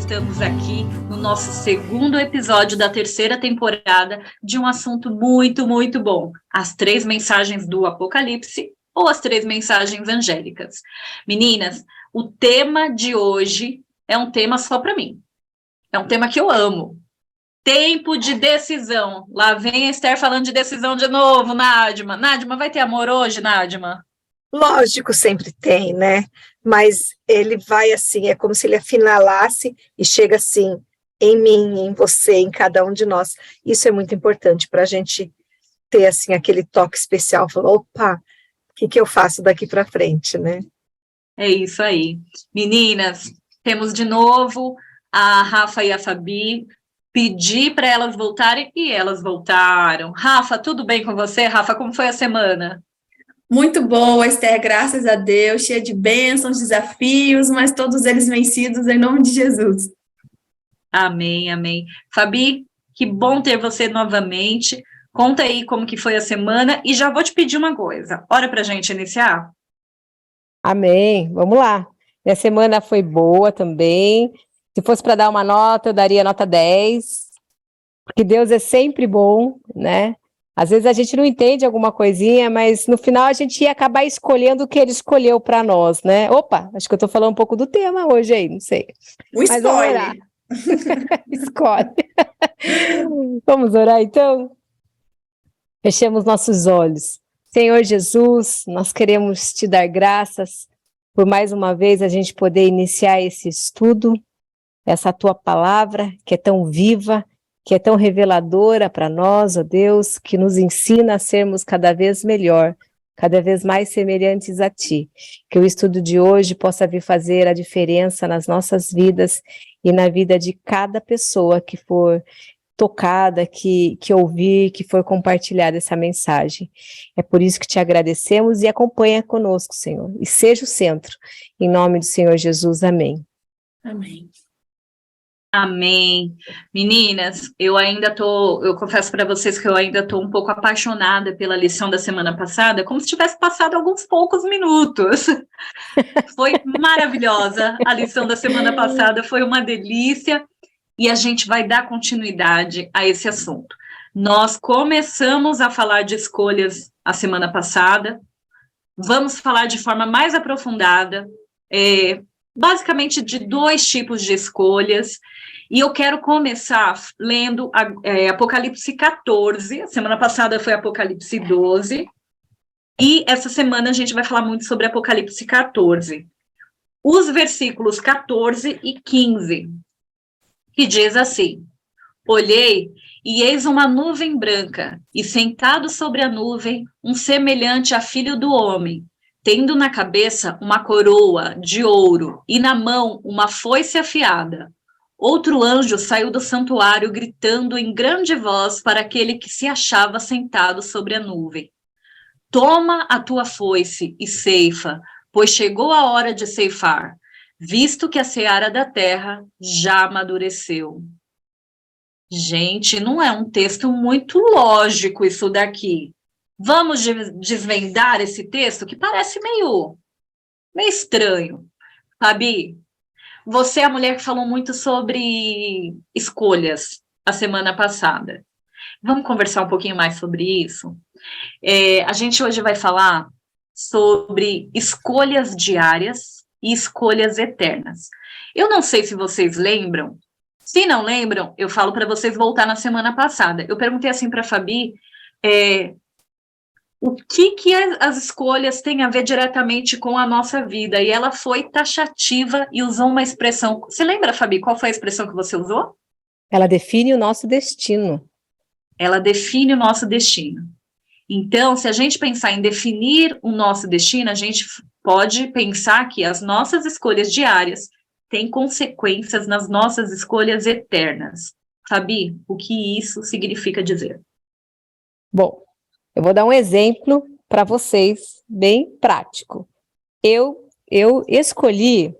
estamos aqui no nosso segundo episódio da terceira temporada de um assunto muito, muito bom: as 3 mensagens do Apocalipse ou as 3 mensagens angélicas. Meninas, o tema de hoje é um tema só para mim. É um tema que eu amo. Tempo de decisão. Lá vem a Esther falando de decisão de novo, Nádima. Nádima, vai ter amor hoje, Nádima? Lógico, sempre tem, né? Mas ele vai assim, é como se ele afinalasse e chega assim, em mim, em você, em cada um de nós. Isso é muito importante para a gente ter assim aquele toque especial. Falar, opa, o que eu faço daqui para frente, né? É isso aí. Meninas, temos de novo a Rafa e a Fabi. Pedi para elas voltarem e elas voltaram. Rafa, tudo bem com você? Rafa, como foi a semana? Muito boa, Esther, graças a Deus, cheia de bênçãos, desafios, mas todos eles vencidos em nome de Jesus. Amém, amém. Fabi, que bom ter você novamente. Conta aí como que foi a semana e já vou te pedir uma coisa. Hora para a gente iniciar? Amém, vamos lá. Minha semana foi boa também. Se fosse para dar uma nota, eu daria nota 10, porque Deus é sempre bom, né? Às vezes a gente não entende alguma coisinha, mas no final a gente ia acabar escolhendo o que ele escolheu para nós, né? Opa, acho que eu estou falando um pouco do tema hoje aí, não sei. Um Mas vamos orar. Escolhe. Vamos orar então? Fechemos nossos olhos. Senhor Jesus, nós queremos te dar graças por mais uma vez a gente poder iniciar esse estudo, essa tua palavra que é tão viva, que é tão reveladora para nós, ó Deus, que nos ensina a sermos cada vez melhor, cada vez mais semelhantes a ti. Que o estudo de hoje possa vir fazer a diferença nas nossas vidas e na vida de cada pessoa que for tocada, que ouvir, que for compartilhada essa mensagem. É por isso que te agradecemos e acompanha conosco, Senhor, e seja o centro. Em nome do Senhor Jesus, amém. Amém. Amém. Meninas, eu confesso para vocês que eu ainda estou um pouco apaixonada pela lição da semana passada, como se tivesse passado alguns poucos minutos. Foi maravilhosa a lição da semana passada, foi uma delícia. E a gente vai dar continuidade a esse assunto. Nós começamos a falar de escolhas a semana passada, vamos falar de forma mais aprofundada, basicamente de 2 tipos de escolhas, e eu quero começar lendo Apocalipse 14, a semana passada foi Apocalipse 12, e essa semana a gente vai falar muito sobre Apocalipse 14. Os versículos 14 e 15, que diz assim: olhei, e eis uma nuvem branca, e sentado sobre a nuvem, um semelhante a filho do homem, tendo na cabeça uma coroa de ouro, e na mão uma foice afiada. Outro anjo saiu do santuário, gritando em grande voz para aquele que se achava sentado sobre a nuvem: toma a tua foice e ceifa, pois chegou a hora de ceifar, visto que a seara da terra já amadureceu. Gente, não é um texto muito lógico isso daqui. Vamos desvendar esse texto que parece meio estranho. Fabi, você é a mulher que falou muito sobre escolhas a semana passada. Vamos conversar um pouquinho mais sobre isso? A gente hoje vai falar sobre escolhas diárias e escolhas eternas. Eu não sei se vocês lembram. Se não lembram, eu falo para vocês voltar na semana passada. Eu perguntei assim para a Fabi, o que as escolhas têm a ver diretamente com a nossa vida, e ela foi taxativa e usou uma expressão. Você lembra, Fabi, qual foi a expressão que você usou? Ela define o nosso destino. Ela define o nosso destino. Então, se a gente pensar em definir o nosso destino, a gente pode pensar que as nossas escolhas diárias têm consequências nas nossas escolhas eternas. Fabi, o que isso significa dizer? Bom, eu vou dar um exemplo para vocês, bem prático. Eu escolhi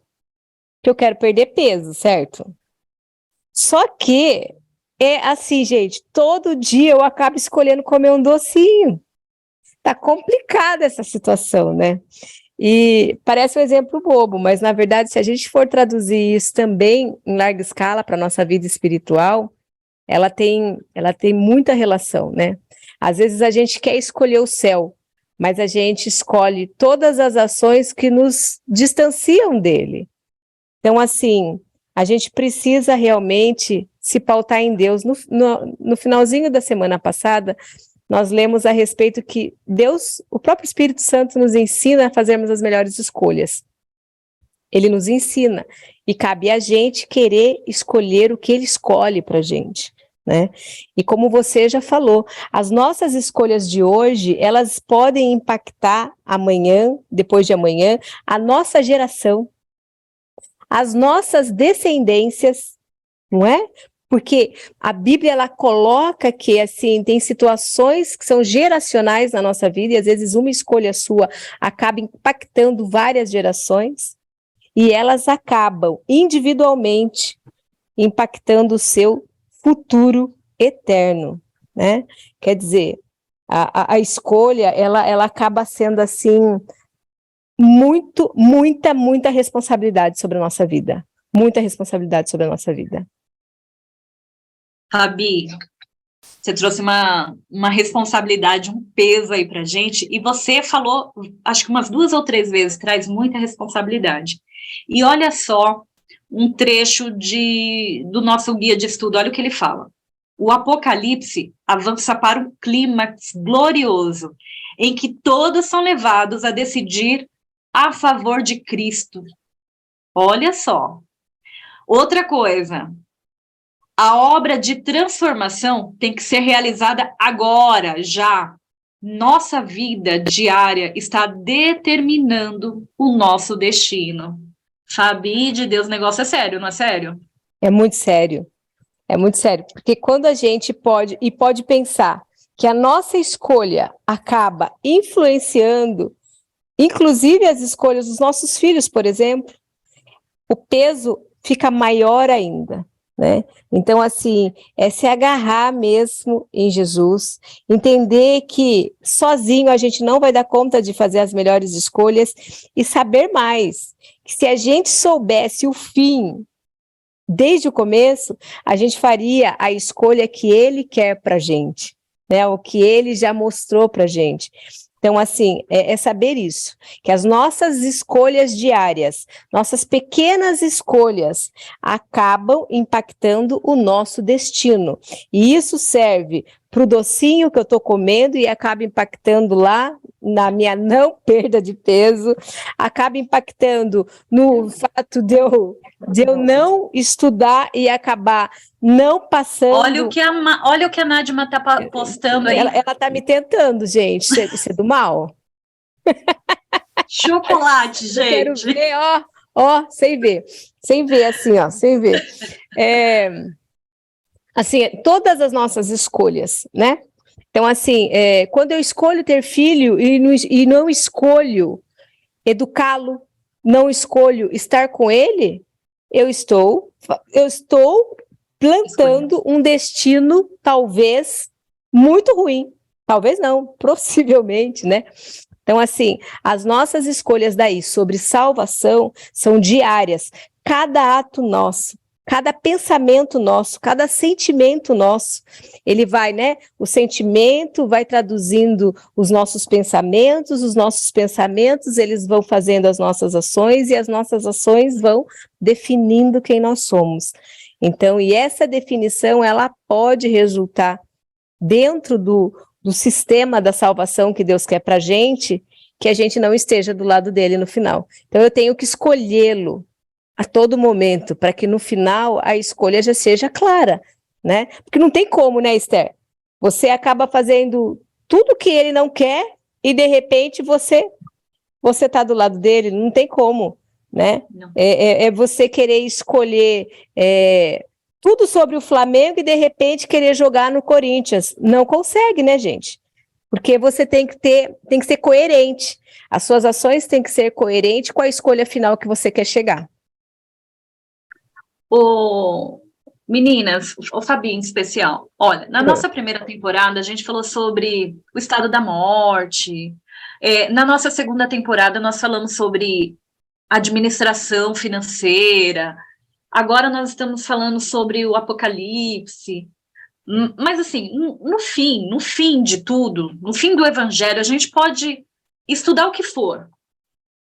que eu quero perder peso, certo? Só que é assim, gente, todo dia eu acabo escolhendo comer um docinho. Tá complicada essa situação, né? E parece um exemplo bobo, mas na verdade, se a gente for traduzir isso também em larga escala para a nossa vida espiritual, ela tem muita relação, né? Às vezes a gente quer escolher o céu, mas a gente escolhe todas as ações que nos distanciam dele. Então, assim, a gente precisa realmente se pautar em Deus. No finalzinho da semana passada, nós lemos a respeito que Deus, o próprio Espírito Santo, nos ensina a fazermos as melhores escolhas. Ele nos ensina, e cabe a gente querer escolher o que ele escolhe para a gente, né? E como você já falou, as nossas escolhas de hoje, elas podem impactar amanhã, depois de amanhã, a nossa geração, as nossas descendências, não é? Porque a Bíblia, ela coloca que, assim, tem situações que são geracionais na nossa vida, e às vezes uma escolha sua acaba impactando várias gerações, e elas acabam individualmente impactando o seu futuro eterno, né? Quer dizer, a escolha, ela acaba sendo, assim, muita responsabilidade sobre a nossa vida. Muita responsabilidade sobre a nossa vida. Fabi, você trouxe uma responsabilidade, um peso aí pra gente, e você falou, acho que umas 2 ou 3 vezes, traz muita responsabilidade. E olha só um trecho do nosso guia de estudo, olha o que ele fala. O Apocalipse avança para um clímax glorioso, em que todos são levados a decidir a favor de Cristo. Olha só. Outra coisa, a obra de transformação tem que ser realizada agora, já. Nossa vida diária está determinando o nosso destino. Fabi, de Deus, o negócio é sério, não é sério? É muito sério. É muito sério, porque quando a gente pode pensar que a nossa escolha acaba influenciando, inclusive as escolhas dos nossos filhos, por exemplo, o peso fica maior ainda, né? Então, assim, é se agarrar mesmo em Jesus, entender que sozinho a gente não vai dar conta de fazer as melhores escolhas e saber mais, que se a gente soubesse o fim desde o começo, a gente faria a escolha que ele quer para a gente, né? O que ele já mostrou para a gente. Então, assim, é saber isso, que as nossas escolhas diárias, nossas pequenas escolhas, acabam impactando o nosso destino. E isso serve para o docinho que eu estou comendo e acaba impactando lá na minha não perda de peso, acaba impactando no fato de eu não estudar e acabar não passando. Olha o que a Nadima está postando aí. Ela está me tentando, gente. Isso é do mal. Chocolate, gente. Eu quero ver, ó, sem ver, assim, ó, sem ver. Assim, todas as nossas escolhas, né? Então, assim, quando eu escolho ter filho e não escolho educá-lo, não escolho estar com ele, eu estou plantando um destino talvez muito ruim. Talvez não, possivelmente, né? Então, assim, as nossas escolhas daí sobre salvação são diárias. Cada ato nosso, cada pensamento nosso, cada sentimento nosso, ele vai, né? O sentimento vai traduzindo os nossos pensamentos eles vão fazendo as nossas ações, e as nossas ações vão definindo quem nós somos. Então, e essa definição, ela pode resultar dentro do sistema da salvação que Deus quer para a gente, que a gente não esteja do lado dele no final. Então, eu tenho que escolhê-lo a todo momento, para que no final a escolha já seja clara, né? Porque não tem como, né, Esther? Você acaba fazendo tudo que ele não quer e, de repente, você está do lado dele, não tem como, né? É você querer escolher tudo sobre o Flamengo e, de repente, querer jogar no Corinthians. Não consegue, né, gente? Porque você tem que ser coerente. As suas ações têm que ser coerentes com a escolha final que você quer chegar. Meninas, o Fabi em especial, olha, na nossa primeira temporada a gente falou sobre o estado da morte, Na nossa segunda temporada, nós falamos sobre administração financeira, agora nós estamos falando sobre o Apocalipse, mas assim, no fim de tudo, no fim do Evangelho, a gente pode estudar o que for.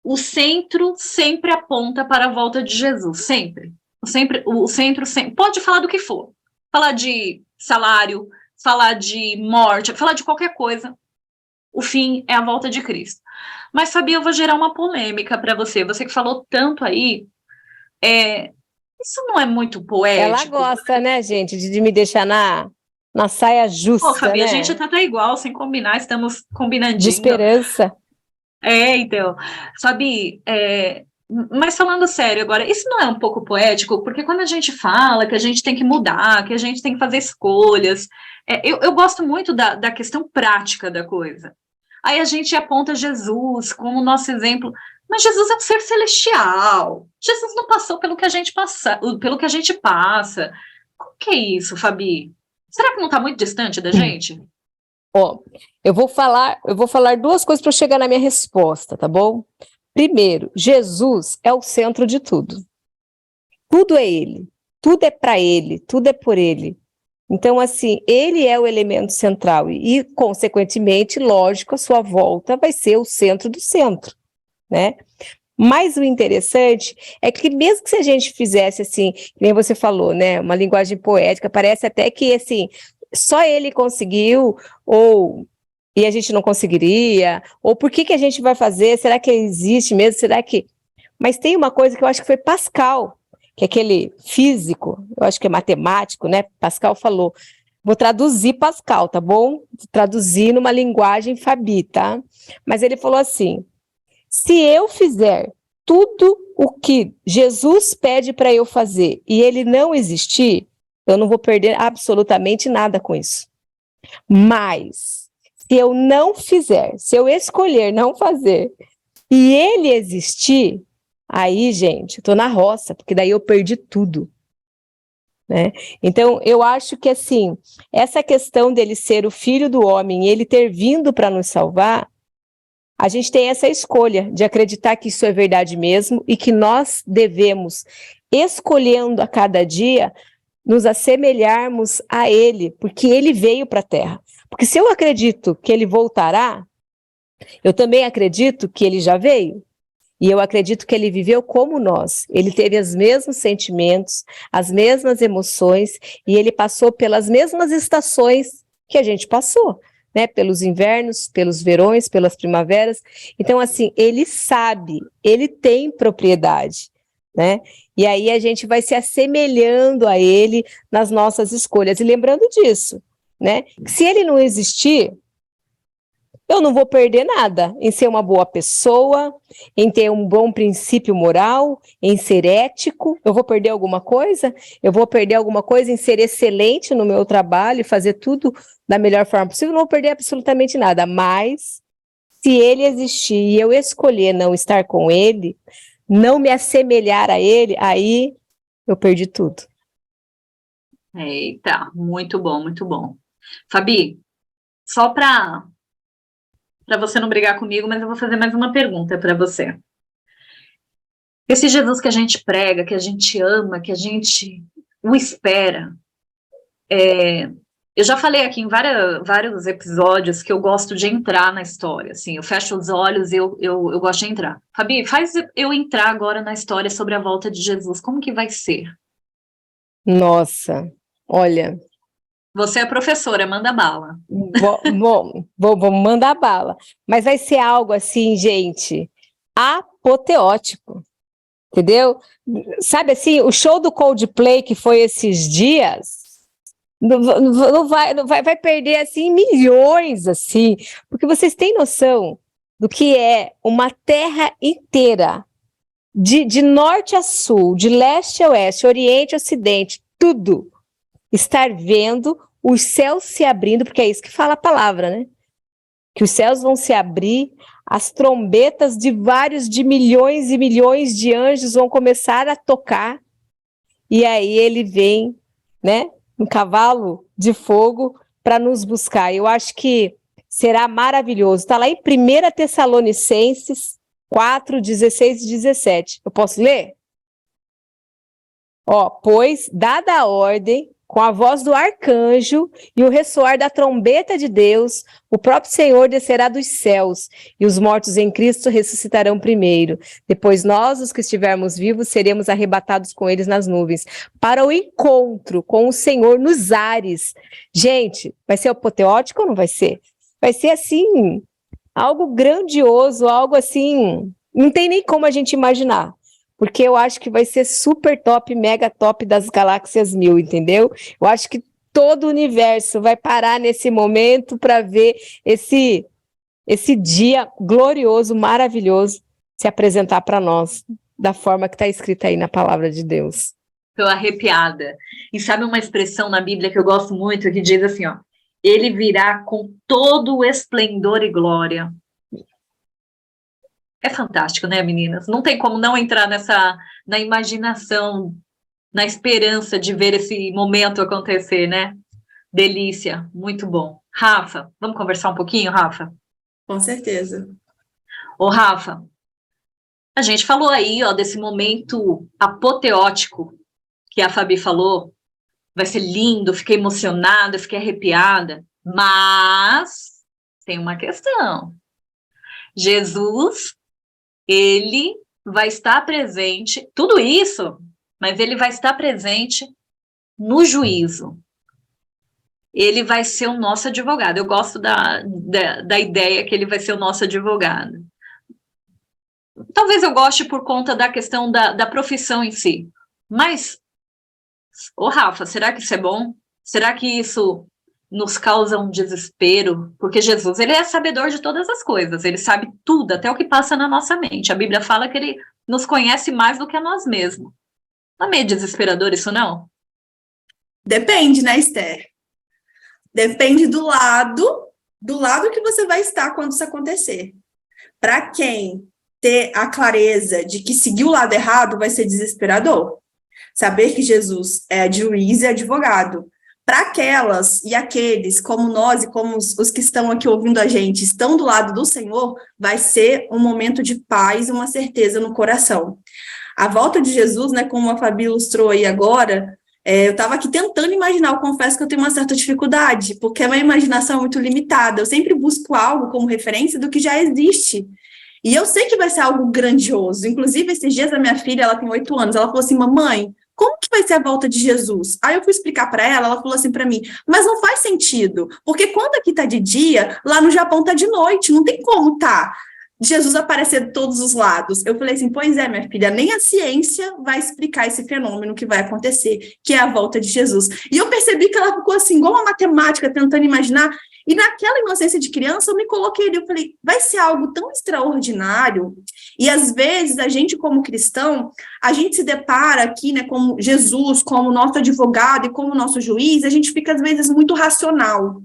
O centro sempre aponta para a volta de Jesus, sempre. O centro sempre. Pode falar do que for. Falar de salário, falar de morte, falar de qualquer coisa. O fim é a volta de Cristo. Mas, Fabi, eu vou gerar uma polêmica para você. Você que falou tanto aí, isso não é muito poético? Ela gosta, né, gente, de me deixar na saia justa, Pô, Fabi, né? a gente tá igual, sem combinar, estamos combinandinho. De esperança. Então, Fabi, mas falando sério agora, isso não é um pouco poético? Porque quando a gente fala que a gente tem que mudar, que a gente tem que fazer escolhas, eu gosto muito da questão prática da coisa. Aí a gente aponta Jesus como nosso exemplo, mas Jesus é um ser celestial. Jesus não passou pelo que a gente passa. Como que é isso, Fabi? Será que não está muito distante da gente? Ó, eu vou falar duas coisas para chegar na minha resposta, tá bom? Primeiro, Jesus é o centro de tudo. Tudo é ele, tudo é para ele, tudo é por ele. Então, assim, ele é o elemento central e, consequentemente, lógico, a sua volta vai ser o centro do centro, né? Mas o interessante é que mesmo que se a gente fizesse assim, que nem você falou, né, uma linguagem poética, parece até que assim, só ele conseguiu, e a gente não conseguiria, ou por que a gente vai fazer? Será que existe mesmo? Será que... Mas tem uma coisa que eu acho que foi Pascal, que é aquele físico, eu acho que é matemático, né? Pascal falou, vou traduzir Pascal, tá bom? Vou traduzir numa linguagem Fabi, tá? Mas ele falou assim, se eu fizer tudo o que Jesus pede para eu fazer e ele não existir, eu não vou perder absolutamente nada com isso. Mas, se eu não fizer, se eu escolher não fazer e ele existir, aí, gente, eu tô na roça, porque daí eu perdi tudo. Né? Então, eu acho que, assim, essa questão dele ser o filho do homem e ele ter vindo para nos salvar, a gente tem essa escolha de acreditar que isso é verdade mesmo e que nós devemos, escolhendo a cada dia, nos assemelharmos a ele, porque ele veio para a Terra. Porque se eu acredito que ele voltará, eu também acredito que ele já veio. E eu acredito que ele viveu como nós. Ele teve os mesmos sentimentos, as mesmas emoções, e ele passou pelas mesmas estações que a gente passou. Né, pelos invernos, pelos verões, pelas primaveras. Então, assim, ele sabe, ele tem propriedade, né? E aí a gente vai se assemelhando a ele nas nossas escolhas. E lembrando disso, né? Se ele não existir, eu não vou perder nada em ser uma boa pessoa, em ter um bom princípio moral, em ser ético. Eu vou perder alguma coisa? Eu vou perder alguma coisa em ser excelente no meu trabalho e fazer tudo da melhor forma possível? Não vou perder absolutamente nada. Mas, se ele existir e eu escolher não estar com ele, não me assemelhar a ele, aí eu perdi tudo. Eita, muito bom, muito bom. Fabi, só para você não brigar comigo, mas eu vou fazer mais uma pergunta para você. Esse Jesus que a gente prega, que a gente ama, que a gente o espera, eu já falei aqui em vários episódios que eu gosto de entrar na história, assim, eu fecho os olhos e eu gosto de entrar. Fabi, faz eu entrar agora na história sobre a volta de Jesus, como que vai ser? Nossa, olha... Você é professora, manda bala. Vou mandar bala. Mas vai ser algo assim, gente, apoteótico, entendeu? Sabe assim, o show do Coldplay que foi esses dias, não vai perder assim milhões, assim, porque vocês têm noção do que é uma terra inteira, de norte a sul, de leste a oeste, oriente a ocidente, tudo, estar vendo os céus se abrindo, porque é isso que fala a palavra, né? Que os céus vão se abrir, as trombetas de milhões e milhões de anjos vão começar a tocar, e aí ele vem, né, um cavalo de fogo para nos buscar. Eu acho que será maravilhoso. Está lá em 1 Tessalonicenses 4, 16 e 17. Eu posso ler? Pois, dada a ordem, com a voz do arcanjo e o ressoar da trombeta de Deus, o próprio Senhor descerá dos céus, e os mortos em Cristo ressuscitarão primeiro. Depois nós, os que estivermos vivos, seremos arrebatados com eles nas nuvens, para o encontro com o Senhor nos ares. Gente, vai ser apoteótico ou não vai ser? Vai ser assim, algo grandioso, algo assim, não tem nem como a gente imaginar. Porque eu acho que vai ser super top, mega top das galáxias 1000, entendeu? Eu acho que todo o universo vai parar nesse momento para ver esse dia glorioso, maravilhoso, se apresentar para nós, da forma que está escrita aí na palavra de Deus. Estou arrepiada. E sabe uma expressão na Bíblia que eu gosto muito, que diz assim, ele virá com todo o esplendor e glória. É fantástico, né, meninas? Não tem como não entrar na imaginação, na esperança de ver esse momento acontecer, né? Delícia, muito bom. Rafa, vamos conversar um pouquinho, Rafa? Com certeza. Ô, Rafa, a gente falou aí, desse momento apoteótico que a Fabi falou. Vai ser lindo, fiquei emocionada, fiquei arrepiada. Mas tem uma questão. Jesus, ele vai estar presente, tudo isso, mas ele vai estar presente no juízo. Ele vai ser o nosso advogado. Eu gosto da ideia que ele vai ser o nosso advogado. Talvez eu goste por conta da questão da profissão em si. Mas, Rafa, será que isso é bom? Será que isso nos causa um desespero? Porque Jesus, ele é sabedor de todas as coisas, ele sabe tudo, até o que passa na nossa mente. A Bíblia fala que ele nos conhece mais do que a nós mesmos. Não é meio desesperador isso, não? Depende, né, Esther? Depende do lado que você vai estar quando isso acontecer. Para quem ter a clareza de que seguir o lado errado vai ser desesperador. Saber que Jesus é juiz e advogado. Para aquelas e aqueles, como nós e como os que estão aqui ouvindo a gente, estão do lado do Senhor, vai ser um momento de paz e uma certeza no coração. A volta de Jesus, né, como a Fabi ilustrou aí agora, eu estava aqui tentando imaginar, eu confesso que eu tenho uma certa dificuldade, porque a minha imaginação é muito limitada, eu sempre busco algo como referência do que já existe. E eu sei que vai ser algo grandioso. Inclusive, esses dias a minha filha, ela tem 8 anos, ela falou assim, mamãe, como que vai ser a volta de Jesus? Aí eu fui explicar para ela falou assim para mim, mas não faz sentido, porque quando aqui tá de dia, lá no Japão tá de noite, não tem como Jesus aparecer de todos os lados. Eu falei assim, pois é, minha filha, nem a ciência vai explicar esse fenômeno que vai acontecer, que é a volta de Jesus. E eu percebi que ela ficou assim, igual uma matemática, tentando imaginar, e naquela inocência de criança, eu me coloquei ali, eu falei, vai ser algo tão extraordinário, e às vezes a gente como cristão, a gente se depara aqui, né, como Jesus, como nosso advogado e como nosso juiz, a gente fica às vezes muito racional,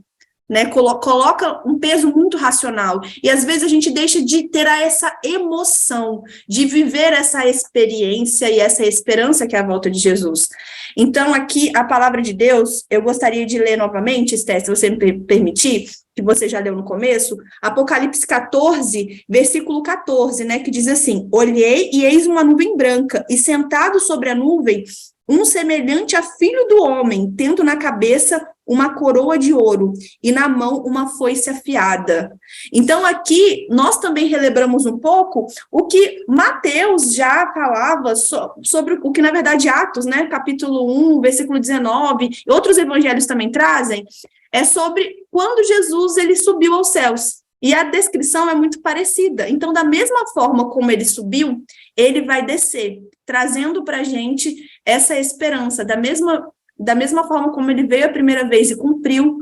né, coloca um peso muito racional, e às vezes a gente deixa de ter essa emoção, de viver essa experiência e essa esperança que é a volta de Jesus. Então, aqui, a palavra de Deus, eu gostaria de ler novamente, Esther, se você me permitir, que você já leu no começo, Apocalipse 14, versículo 14, né, que diz assim, olhei e eis uma nuvem branca, e sentado sobre a nuvem, um semelhante a filho do homem, tendo na cabeça uma coroa de ouro e na mão uma foice afiada. Então, aqui, nós também relembramos um pouco o que Mateus já falava sobre o que, na verdade, Atos, né, capítulo 1, versículo 19, e outros evangelhos também trazem, é sobre quando Jesus ele subiu aos céus. E a descrição é muito parecida. Então, da mesma forma como ele subiu, ele vai descer, trazendo para a gente essa esperança. Da mesma forma como ele veio a primeira vez e cumpriu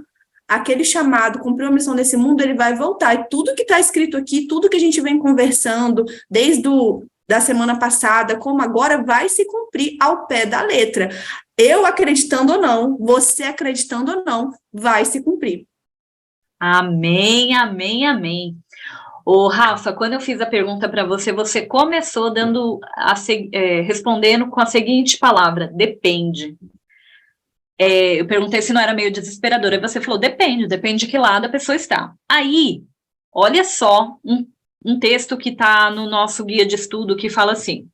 aquele chamado, cumpriu a missão desse mundo, ele vai voltar. E tudo que está escrito aqui, tudo que a gente vem conversando, desde da semana passada, como agora, vai se cumprir ao pé da letra. Eu acreditando ou não, você acreditando ou não, vai se cumprir. Amém, amém, amém. Ô, Rafa, quando eu fiz a pergunta para você, você começou respondendo com a seguinte palavra, depende. eu perguntei se não era meio desesperador, e você falou, depende de que lado a pessoa está. Aí, olha só um texto que está no nosso guia de estudo que fala assim: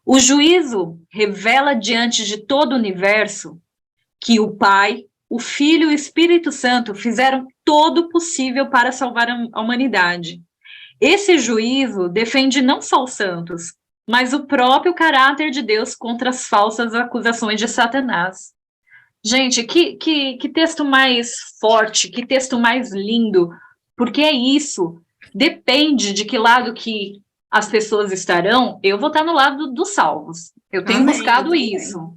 o juízo revela diante de todo o universo que o Pai, o Filho e o Espírito Santo fizeram todo o possível para salvar a humanidade. Esse juízo defende não só os santos, mas o próprio caráter de Deus contra as falsas acusações de Satanás. Gente, que texto mais forte, que texto mais lindo, porque é isso, depende de que lado que as pessoas estarão, eu vou estar no lado dos salvos. Eu tenho buscado isso.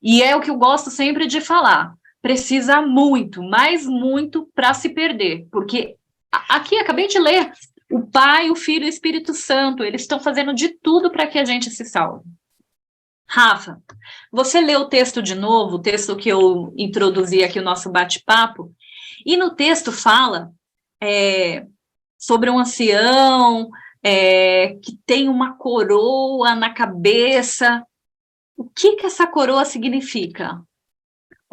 E é o que eu gosto sempre de falar. Precisa muito, mais muito, para se perder. Porque aqui, acabei de ler, o Pai, o Filho e o Espírito Santo, eles estão fazendo de tudo para que a gente se salve. Rafa, você leu o texto de novo, o texto que eu introduzi aqui, o nosso bate-papo, e no texto fala sobre um ancião que tem uma coroa na cabeça. O que essa coroa significa?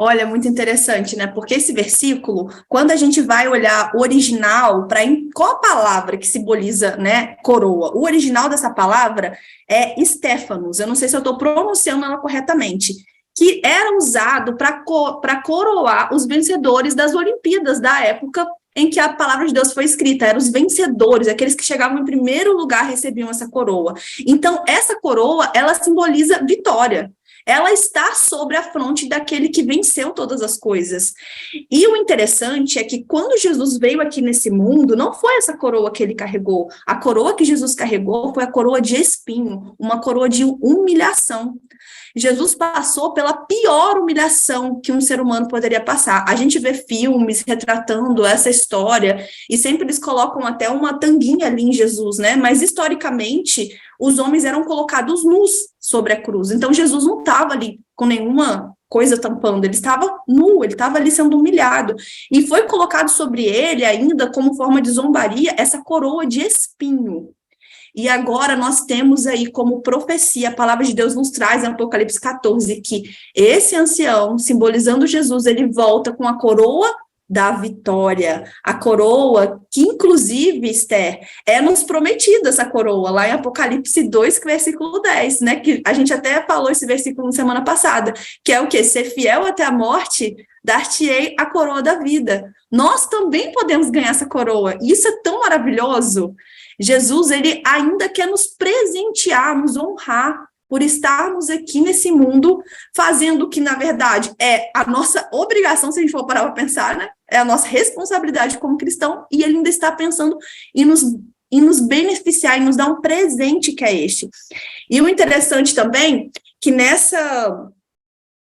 Olha, muito interessante, né? Porque esse versículo, quando a gente vai olhar o original, qual a palavra que simboliza, né, coroa? O original dessa palavra é Stéphanos, eu não sei se eu estou pronunciando ela corretamente, que era usado para coroar os vencedores das Olimpíadas da época em que a palavra de Deus foi escrita. Eram os vencedores, aqueles que chegavam em primeiro lugar recebiam essa coroa. Então, essa coroa, ela simboliza vitória. Ela está sobre a fronte daquele que venceu todas as coisas. E o interessante é que quando Jesus veio aqui nesse mundo, não foi essa coroa que ele carregou. A coroa que Jesus carregou foi a coroa de espinho, uma coroa de humilhação. Jesus passou pela pior humilhação que um ser humano poderia passar. A gente vê filmes retratando essa história e sempre eles colocam até uma tanguinha ali em Jesus, né? Mas historicamente, os homens eram colocados nus sobre a cruz. Então, Jesus não estava ali com nenhuma coisa tampando, ele estava nu, ele estava ali sendo humilhado. E foi colocado sobre ele, ainda como forma de zombaria, essa coroa de espinho. E agora nós temos aí como profecia, a palavra de Deus nos traz em Apocalipse 14, que esse ancião, simbolizando Jesus, ele volta com a coroa da vitória, a coroa que, inclusive, Esther, é nos prometida essa coroa, lá em Apocalipse 2, versículo 10, né, que a gente até falou esse versículo na semana passada, que é o quê? Ser fiel até a morte, dar-te-ei a coroa da vida. Nós também podemos ganhar essa coroa, e isso é tão maravilhoso. Jesus, ele ainda quer nos presentear, nos honrar, por estarmos aqui nesse mundo, fazendo o que, na verdade, é a nossa obrigação, se a gente for parar para pensar, né? É a nossa responsabilidade como cristão, e ele ainda está pensando em nos beneficiar, e nos dar um presente que é este. E o interessante também, que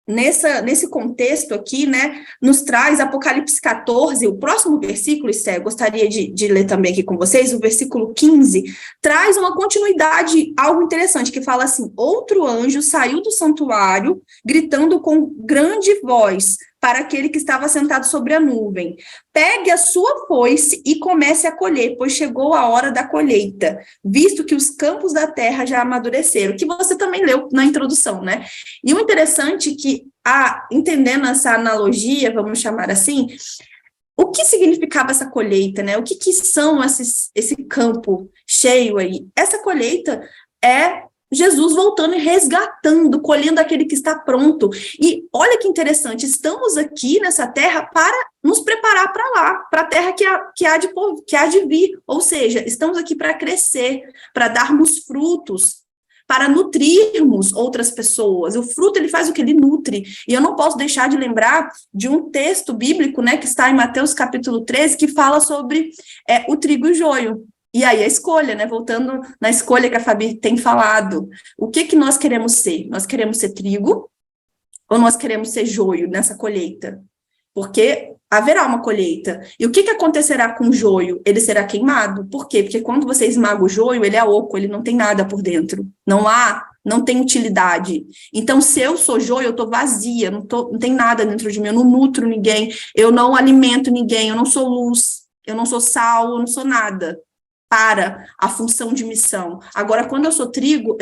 nesse contexto aqui, né, nos traz Apocalipse 14, o próximo versículo, Esther, eu gostaria de ler também aqui com vocês, o versículo 15, traz uma continuidade, algo interessante, que fala assim: outro anjo saiu do santuário, gritando com grande voz para aquele que estava sentado sobre a nuvem: pegue a sua foice e comece a colher, pois chegou a hora da colheita, visto que os campos da terra já amadureceram, que você também leu na introdução, né? E o interessante é que, entendendo essa analogia, vamos chamar assim, o que significava essa colheita, né? O que são esse campo cheio aí? Essa colheita é Jesus voltando e resgatando, colhendo aquele que está pronto. E olha que interessante, estamos aqui nessa terra para nos preparar para lá, para a terra que há de vir. Ou seja, estamos aqui para crescer, para darmos frutos, para nutrirmos outras pessoas. O fruto, ele faz o que? Ele nutre. E eu não posso deixar de lembrar de um texto bíblico, né, que está em Mateus capítulo 13, que fala sobre o trigo e o joio. E aí a escolha, né? Voltando na escolha que a Fabi tem falado. O que nós queremos ser? Nós queremos ser trigo ou nós queremos ser joio nessa colheita? Porque haverá uma colheita. E o que acontecerá com o joio? Ele será queimado. Por quê? Porque quando você esmaga o joio, ele é oco, ele não tem nada por dentro. Não tem utilidade. Então, se eu sou joio, eu estou vazia, não tem nada dentro de mim, eu não nutro ninguém, eu não alimento ninguém, eu não sou luz, eu não sou sal, eu não sou nada. para a função de missão. Agora, quando eu sou trigo,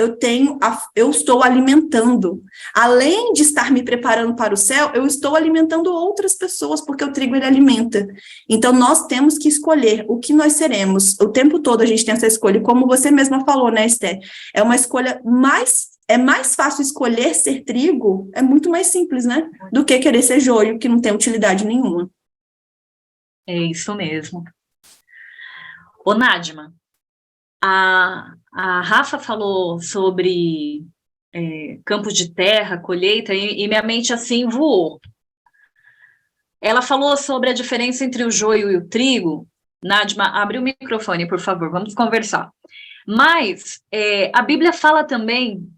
eu estou alimentando. Além de estar me preparando para o céu, eu estou alimentando outras pessoas, porque o trigo, ele alimenta. Então, nós temos que escolher o que nós seremos. O tempo todo a gente tem essa escolha. E como você mesma falou, né, Esther? É uma escolha é mais fácil escolher ser trigo, é muito mais simples, né? Do que querer ser joio, que não tem utilidade nenhuma. É isso mesmo. Ô, Nádima, a Rafa falou sobre campos de terra, colheita, e minha mente assim voou. Ela falou sobre a diferença entre o joio e o trigo. Nádima, abre o microfone, por favor, vamos conversar. Mas a Bíblia fala também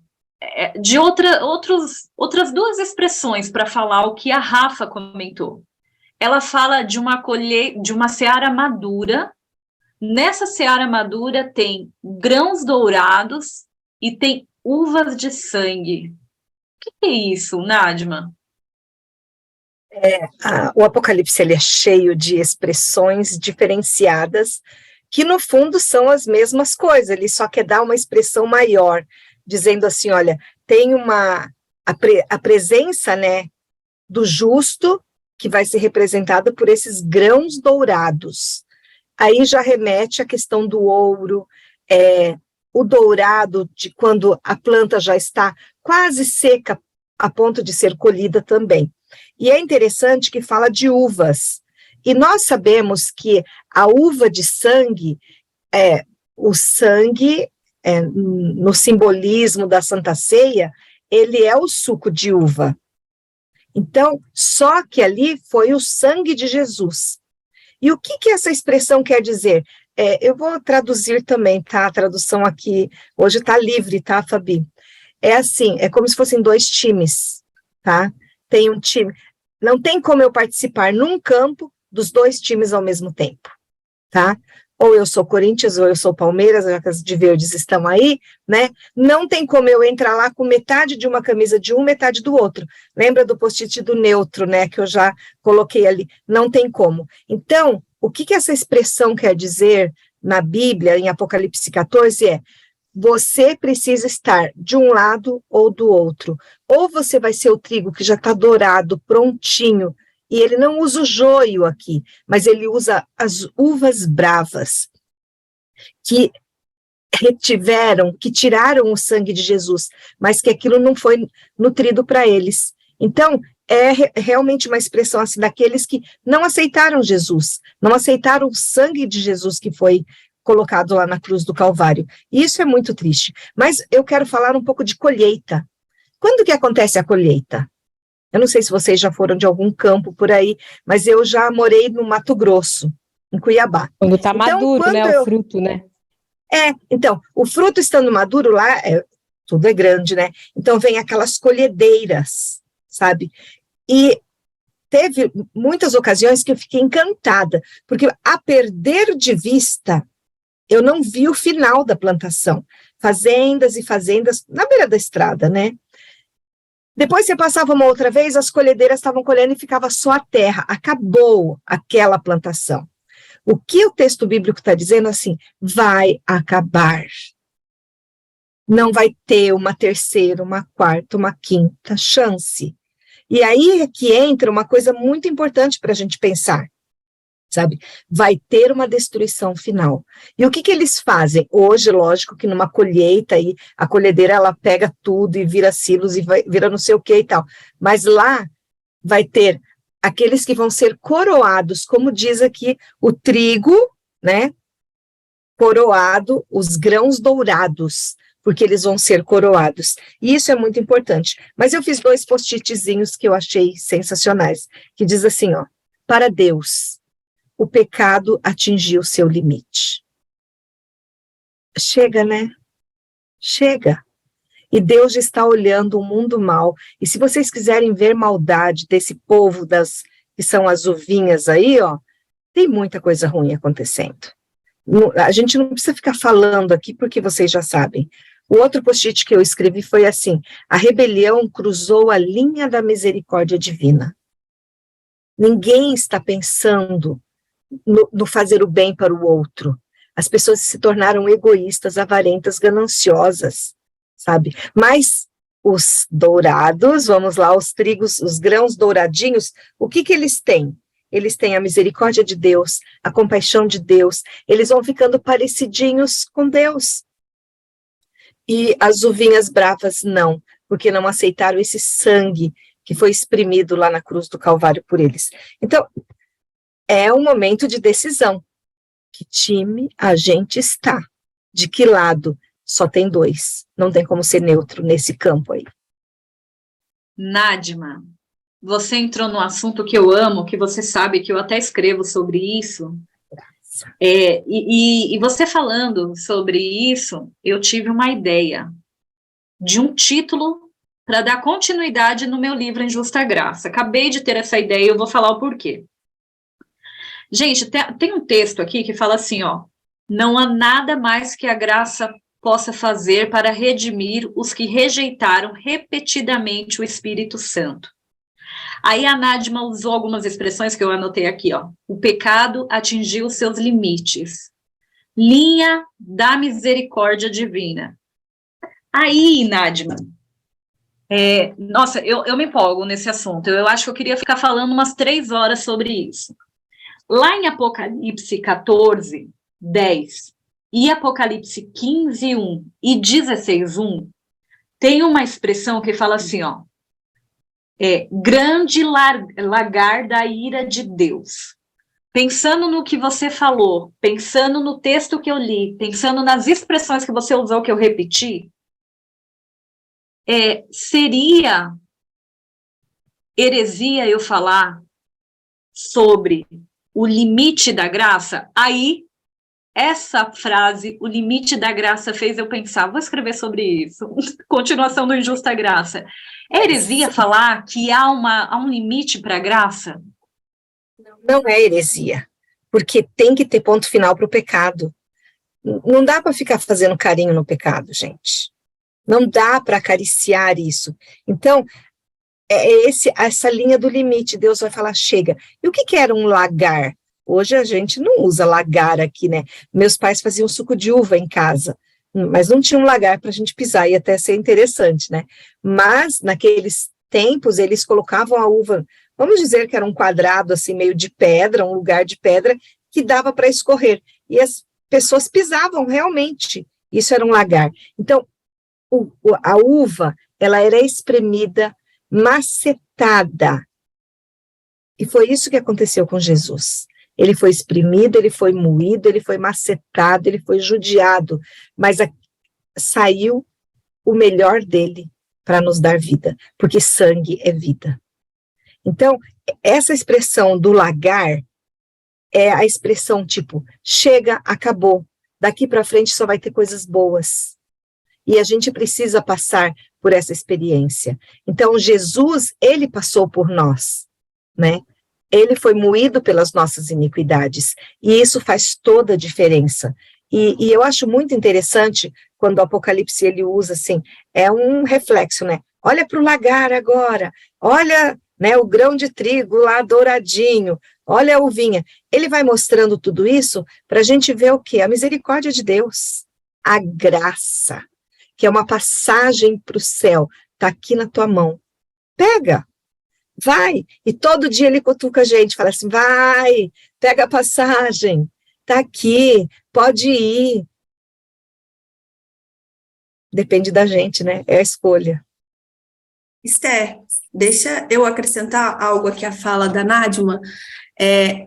de outras duas expressões para falar o que a Rafa comentou. Ela fala de uma seara madura. Nessa seara madura tem grãos dourados e tem uvas de sangue. O que é isso, Nádima? O Apocalipse, ele é cheio de expressões diferenciadas, que no fundo são as mesmas coisas, ele só quer dar uma expressão maior, dizendo assim, olha, tem a presença, né, do justo, que vai ser representada por esses grãos dourados. Aí já remete à questão do ouro, o dourado de quando a planta já está quase seca, a ponto de ser colhida também. E é interessante que fala de uvas, e nós sabemos que a uva de sangue, o sangue, no simbolismo da Santa Ceia, ele é o suco de uva. Então, só que ali foi o sangue de Jesus. E o que essa expressão quer dizer? Eu vou traduzir também, tá? A tradução aqui, hoje está livre, tá, Fabi? É assim, é como se fossem dois times, tá? Tem um time, não tem como eu participar num campo dos dois times ao mesmo tempo, tá? Ou eu sou Corinthians, ou eu sou Palmeiras, já que as de verdes estão aí, né? Não tem como eu entrar lá com metade de uma camisa de um, metade do outro. Lembra do post-it do neutro, né? Que eu já coloquei ali. Não tem como. Então, o que essa expressão quer dizer na Bíblia, em Apocalipse 14, você precisa estar de um lado ou do outro. Ou você vai ser o trigo que já está dourado, prontinho, e ele não usa o joio aqui, mas ele usa as uvas bravas, que tiraram o sangue de Jesus, mas que aquilo não foi nutrido para eles. Então, é realmente uma expressão assim, daqueles que não aceitaram Jesus, não aceitaram o sangue de Jesus que foi colocado lá na cruz do Calvário. E isso é muito triste. Mas eu quero falar um pouco de colheita. Quando que acontece a colheita? Eu não sei se vocês já foram de algum campo por aí, mas eu já morei no Mato Grosso, em Cuiabá. Quando está maduro, né, o fruto, né? Então, o fruto estando maduro lá, tudo é grande, né? Então vem aquelas colhedeiras, sabe? E teve muitas ocasiões que eu fiquei encantada, porque a perder de vista, eu não vi o final da plantação. Fazendas e fazendas na beira da estrada, né? Depois você passava uma outra vez, as colhedeiras estavam colhendo e ficava só a terra. Acabou aquela plantação. O que o texto bíblico está dizendo assim? Vai acabar. Não vai ter uma terceira, uma quarta, uma quinta chance. E aí é que entra uma coisa muito importante para a gente pensar, sabe? Vai ter uma destruição final. E o que eles fazem? Hoje, lógico que numa colheita, aí, a colhedeira ela pega tudo e vira silos e vira não sei o que e tal. Mas lá vai ter aqueles que vão ser coroados, como diz aqui, o trigo, né? Coroado, os grãos dourados, porque eles vão ser coroados. E isso é muito importante. Mas eu fiz 2 post-itzinhos que eu achei sensacionais, que diz assim, ó, para Deus, o pecado atingiu seu limite. Chega, né? Chega. E Deus já está olhando o mundo mal. E se vocês quiserem ver maldade desse povo que são as ovinhas aí, ó, tem muita coisa ruim acontecendo. A gente não precisa ficar falando aqui porque vocês já sabem. O outro post-it que eu escrevi foi assim: a rebelião cruzou a linha da misericórdia divina. Ninguém está pensando no fazer o bem para o outro. As pessoas se tornaram egoístas, avarentas, gananciosas, sabe? Mas os dourados, vamos lá, os trigos, os grãos douradinhos, o que eles têm? Eles têm a misericórdia de Deus, a compaixão de Deus, eles vão ficando parecidinhos com Deus. E as uvinhas bravas não, porque não aceitaram esse sangue que foi exprimido lá na cruz do Calvário por eles. Então, é um momento de decisão. Que time a gente está? De que lado? Só tem dois. Não tem como ser neutro nesse campo aí. Nádima, você entrou num assunto que eu amo, que você sabe que eu até escrevo sobre isso. E você falando sobre isso, eu tive uma ideia de um título para dar continuidade no meu livro Injusta Graça. Acabei de ter essa ideia e eu vou falar o porquê. Gente, tem um texto aqui que fala assim, ó, não há nada mais que a graça possa fazer para redimir os que rejeitaram repetidamente o Espírito Santo. Aí a Nádima usou algumas expressões que eu anotei aqui, ó. O pecado atingiu seus limites. Linha da misericórdia divina. Aí, Nádima, nossa, eu me empolgo nesse assunto. Eu acho que eu queria ficar falando umas 3 horas sobre isso. Lá em Apocalipse 14, 10 e Apocalipse 15, 1 e 16, 1, tem uma expressão que fala assim, ó, grande lagar da ira de Deus. Pensando no que você falou, pensando no texto que eu li, pensando nas expressões que você usou, que eu repeti, seria heresia eu falar sobre o limite da graça? Aí, essa frase, o limite da graça, fez eu pensar, vou escrever sobre isso, continuação do Injusta Graça. É heresia falar que há um limite para a graça? Não é heresia, porque tem que ter ponto final para o pecado. Não dá para ficar fazendo carinho no pecado, gente. Não dá para acariciar isso. Então, essa linha do limite, Deus vai falar, chega. E o que era um lagar? Hoje a gente não usa lagar aqui, né? Meus pais faziam suco de uva em casa, mas não tinha um lagar para a gente pisar, ia até ser interessante, né? Mas, naqueles tempos, eles colocavam a uva, vamos dizer que era um quadrado, assim, meio de pedra, um lugar de pedra, que dava para escorrer. E as pessoas pisavam realmente. Isso era um lagar. Então, a uva, ela era espremida, macetada. E foi isso que aconteceu com Jesus. Ele foi exprimido, ele foi moído, ele foi macetado, ele foi judiado, mas saiu o melhor dele para nos dar vida, porque sangue é vida. Então, essa expressão do lagar é a expressão tipo, chega, acabou, daqui para frente só vai ter coisas boas. E a gente precisa passar por essa experiência. Então, Jesus, ele passou por nós, né? Ele foi moído pelas nossas iniquidades, e isso faz toda a diferença. E eu acho muito interessante, quando o Apocalipse ele usa assim, é um reflexo, né? Olha para o lagar agora, olha, né, o grão de trigo lá douradinho, olha a uvinha. Ele vai mostrando tudo isso para a gente ver o quê? A misericórdia de Deus, a graça, que é uma passagem para o céu, está aqui na tua mão. Pega! Vai, e todo dia ele cutuca a gente, fala assim, vai, pega a passagem, tá aqui, pode ir. Depende da gente, né? É a escolha. Esther, deixa eu acrescentar algo aqui à fala da Nádima.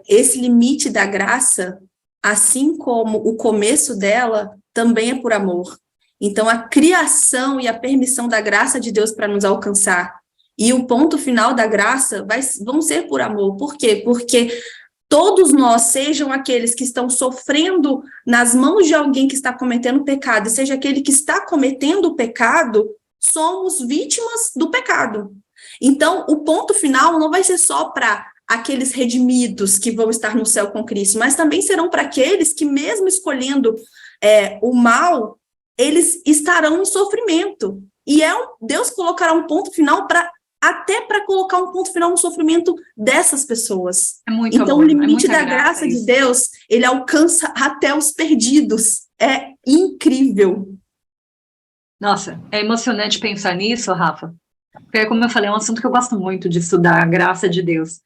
Esse limite da graça, assim como o começo dela, também é por amor. Então, a criação e a permissão da graça de Deus para nos alcançar e o ponto final da graça vão ser por amor. Por quê? Porque todos nós, sejam aqueles que estão sofrendo nas mãos de alguém que está cometendo pecado, seja aquele que está cometendo o pecado, somos vítimas do pecado. Então, o ponto final não vai ser só para aqueles redimidos que vão estar no céu com Cristo, mas também serão para aqueles que, mesmo escolhendo o mal, eles estarão em sofrimento. E Deus colocará um ponto final para até para colocar um ponto final no sofrimento dessas pessoas. É muito Então, amor, o limite da muita graça de isso. Deus, ele alcança até os perdidos. É incrível. Nossa, é emocionante pensar nisso, Rafa. Porque, como eu falei, é um assunto que eu gosto muito de estudar, a graça de Deus.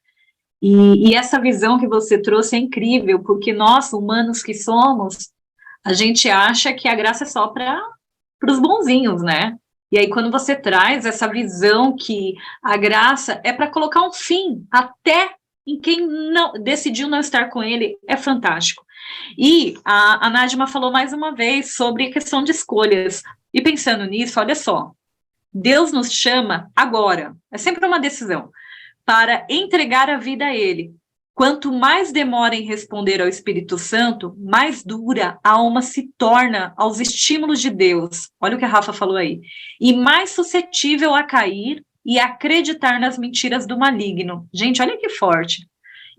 E essa visão que você trouxe é incrível, porque nós, humanos que somos, a gente acha que a graça é só para os bonzinhos, né? E aí, quando você traz essa visão que a graça é para colocar um fim até em quem não decidiu não estar com ele, é fantástico. E a Nájima falou mais uma vez sobre a questão de escolhas. E pensando nisso, olha só, Deus nos chama agora, é sempre uma decisão, para entregar a vida a Ele. Quanto mais demora em responder ao Espírito Santo, mais dura a alma se torna aos estímulos de Deus. Olha o que a Rafa falou aí. E mais suscetível a cair e acreditar nas mentiras do maligno. Gente, olha que forte.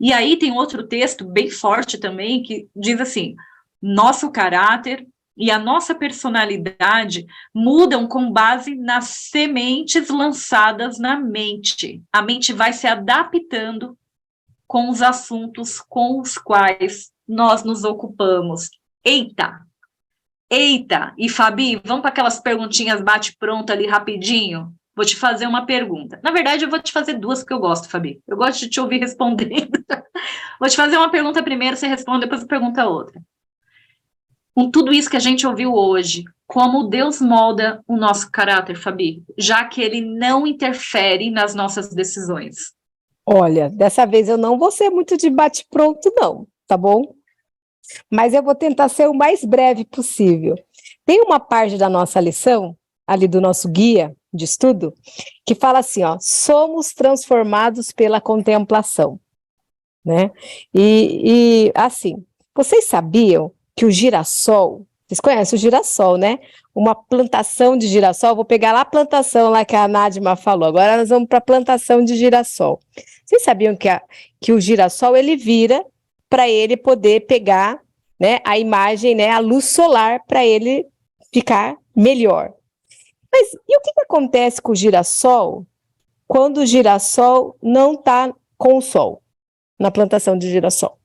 E aí tem outro texto bem forte também, que diz assim, nosso caráter e a nossa personalidade mudam com base nas sementes lançadas na mente. A mente vai se adaptando com os assuntos com os quais nós nos ocupamos. Eita! Eita! E Fabi, vamos para aquelas perguntinhas bate-pronto ali rapidinho? Vou te fazer uma pergunta. Na verdade, eu vou te fazer duas, porque eu gosto, Fabi. Eu gosto de te ouvir respondendo. Vou te fazer uma pergunta primeiro, você responde, depois eu pergunto a outra. Com tudo isso que a gente ouviu hoje, como Deus molda o nosso caráter, Fabi, já que ele não interfere nas nossas decisões? Olha, dessa vez eu não vou ser muito de bate-pronto, não, tá bom? Mas eu vou tentar ser o mais breve possível. Tem uma parte da nossa lição, ali do nosso guia de estudo, que fala assim, ó, somos transformados pela contemplação, né? E assim, vocês sabiam que o girassol, vocês conhecem o girassol, né? Uma plantação de girassol, vou pegar lá a plantação lá que a Nájima falou, agora nós vamos para a plantação de girassol. Vocês sabiam que o girassol, ele vira para ele poder pegar, né, a imagem, né, a luz solar para ele ficar melhor. Mas e o que acontece com o girassol quando o girassol não está com o sol, na plantação de girassol?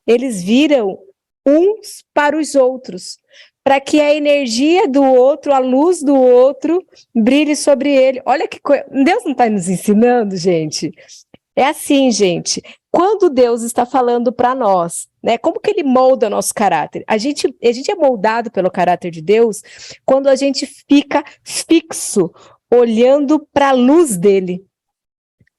Eles viram uns para os outros, para que a energia do outro, a luz do outro, brilhe sobre ele. Olha que coisa. Deus não está nos ensinando, gente? É assim, gente. Quando Deus está falando para nós, né? Como que ele molda nosso caráter? A gente é moldado pelo caráter de Deus quando a gente fica fixo, olhando para a luz dele.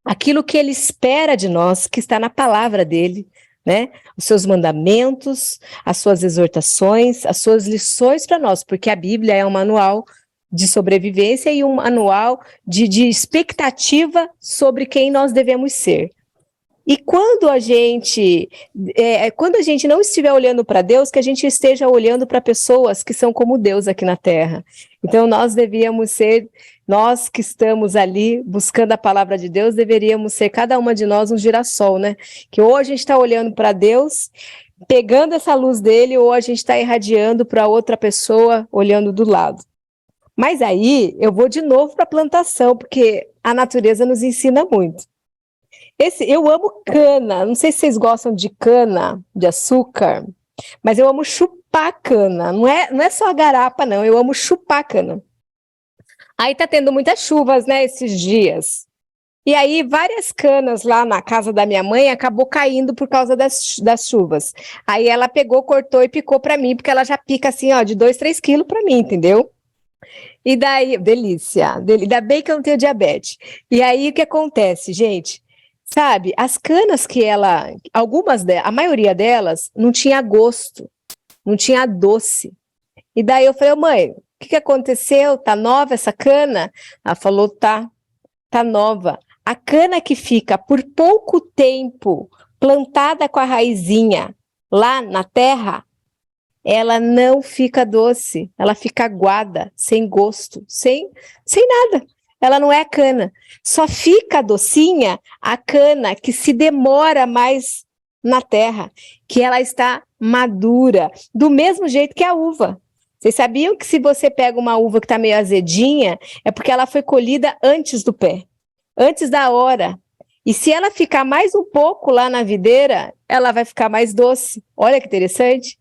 Aquilo que ele espera de nós, que está na palavra dele, né? Os seus mandamentos, as suas exortações, as suas lições para nós, porque a Bíblia é um manual de sobrevivência e um manual de expectativa sobre quem nós devemos ser. E quando a gente não estiver olhando para Deus, que a gente esteja olhando para pessoas que são como Deus aqui na Terra. Então nós devíamos ser, nós que estamos ali buscando a palavra de Deus, deveríamos ser cada uma de nós um girassol, né? Que ou a gente está olhando para Deus, pegando essa luz dele, ou a gente está irradiando para outra pessoa, olhando do lado. Mas aí eu vou de novo para a plantação, porque a natureza nos ensina muito. Eu amo cana, não sei se vocês gostam de cana, de açúcar, mas eu amo chupar cana, não é só a garapa não, eu amo chupar cana. Aí tá tendo muitas chuvas, né, esses dias, e aí várias canas lá na casa da minha mãe acabou caindo por causa das chuvas. Aí ela pegou, cortou e picou pra mim, porque ela já pica assim, ó, de 2, 3 quilos pra mim, entendeu? E daí, delícia, ainda bem que eu não tenho diabetes. E aí o que acontece, gente? Sabe, as canas que a maioria delas não tinha gosto, não tinha doce. E daí eu falei, mãe, o que aconteceu? Tá nova essa cana? Ela falou, tá nova. A cana que fica por pouco tempo plantada com a raizinha lá na terra, ela não fica doce, ela fica aguada, sem gosto, sem nada. Ela não é a cana. Só fica docinha a cana que se demora mais na terra, que ela está madura, do mesmo jeito que a uva. Vocês sabiam que se você pega uma uva que está meio azedinha, é porque ela foi colhida antes do pé, antes da hora. E se ela ficar mais um pouco lá na videira, ela vai ficar mais doce. Olha que interessante.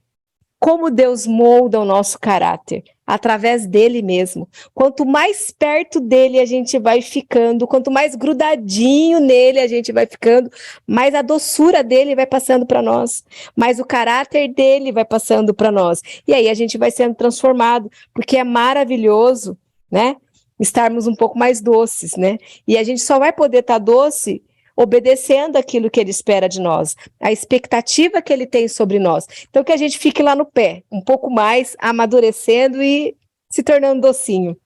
Como Deus molda o nosso caráter, através dele mesmo. Quanto mais perto dele a gente vai ficando, quanto mais grudadinho nele a gente vai ficando, mais a doçura dele vai passando para nós, mais o caráter dele vai passando para nós. E aí a gente vai sendo transformado, porque é maravilhoso, né? Estarmos um pouco mais doces, né? E a gente só vai poder estar doce obedecendo aquilo que ele espera de nós, a expectativa que ele tem sobre nós. Então, que a gente fique lá no pé, um pouco mais, amadurecendo e se tornando docinho.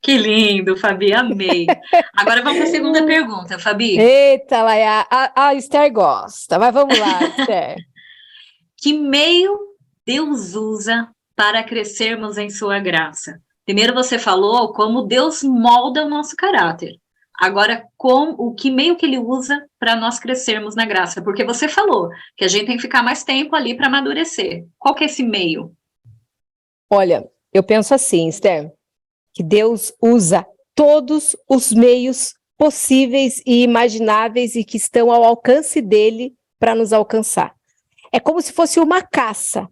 Que lindo, Fabi, amei. Agora vamos para a segunda pergunta, Fabi. Eita, Laia, a Esther gosta, mas vamos lá, Esther. Que meio Deus usa para crescermos em sua graça? Primeiro você falou como Deus molda o nosso caráter. Agora, o que meio que ele usa para nós crescermos na graça? Porque você falou que a gente tem que ficar mais tempo ali para amadurecer. Qual que é esse meio? Olha, eu penso assim, Esther, que Deus usa todos os meios possíveis e imagináveis e que estão ao alcance dele para nos alcançar. É como se fosse uma caça,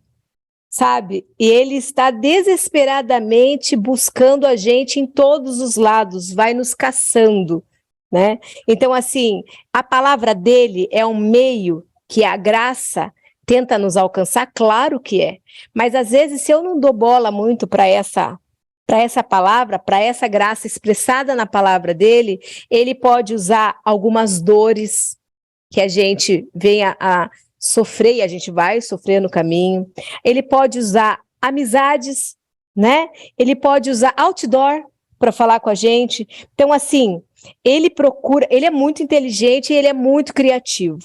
sabe? E ele está desesperadamente buscando a gente em todos os lados, vai nos caçando, né? Então, assim, a palavra dele é um meio que a graça tenta nos alcançar, claro que é. Mas, às vezes, se eu não dou bola muito para essa palavra, para essa graça expressada na palavra dele, ele pode usar algumas dores que a gente venha a sofrer, e a gente vai sofrer no caminho. Ele pode usar amizades, né? Ele pode usar outdoor para falar com a gente. Então, assim, ele é muito inteligente e ele é muito criativo,